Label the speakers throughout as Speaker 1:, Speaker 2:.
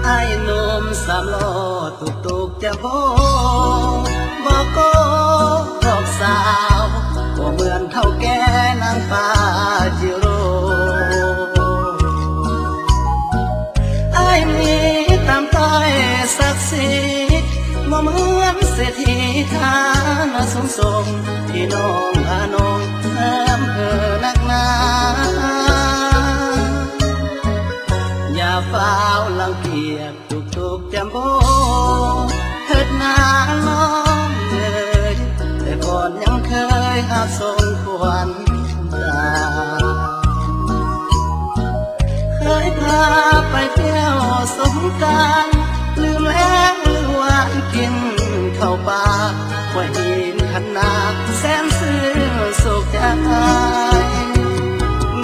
Speaker 1: ไอ้หนุ่มสามล้อตุกจะบอกโก้ดอกสาวก็เหมือนเท่าแก่นางฟ้าจิโร่ไอ้มีตามต้อยศักดิ์สิทธิ์บ่เหมือนเศรษฐีฐานะสูงที่น้องอานงนักหนาอย่าฝ้าวลังเกียจทุกจำโบเถิดนาน้องเลยแต่ก่อนยังเคยหาสมควรเคยพาไปเที่ยวสงกรานต์ลืมแล้วลืมวันกินข้าวปลาหัวหินขนาดแสนซื่อสุขใจ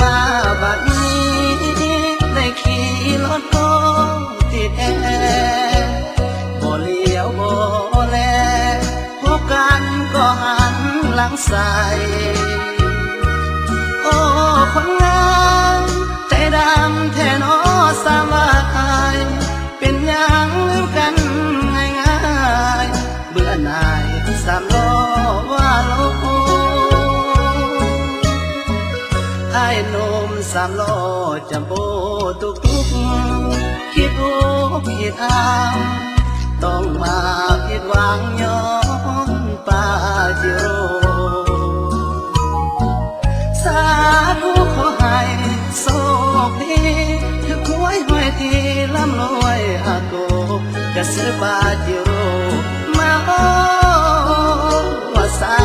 Speaker 1: มาบัดนี้ได้ขี่รถโตติดแอร์บ่เลี้ยวบ่แลพบกันก็หันหลังใส่โอ้คนงามใจดำแท้น้อสามายเป็นอย่างลืมกันง่ายๆเบื่อหน่ายสามล้อว่าโลไอ้หนุ่มสามล้อจำโบตุกคิดผิดอ้างต้องมาผิดหวังย้อนปาจิโร่สาธุขอให้โชคดีถึงหวยหอยทีร่ำรวยอาโกจะซื้อปาจิโร่มาโอ้ว่าสา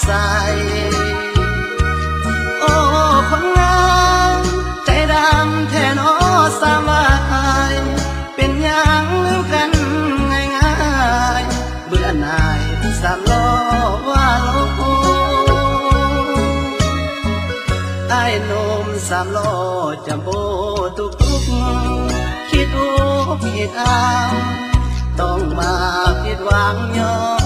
Speaker 1: ใส่โอ้คนงามใจดำแท้น้อสามายเป็นอย่างลืมกันง่ายๆเบื่อหน่ายสามล้อว่าโลไอ้หนุ่มสามล้อจำโบตุกคิดผิดอ้างต้องมาผิดหวังย้อน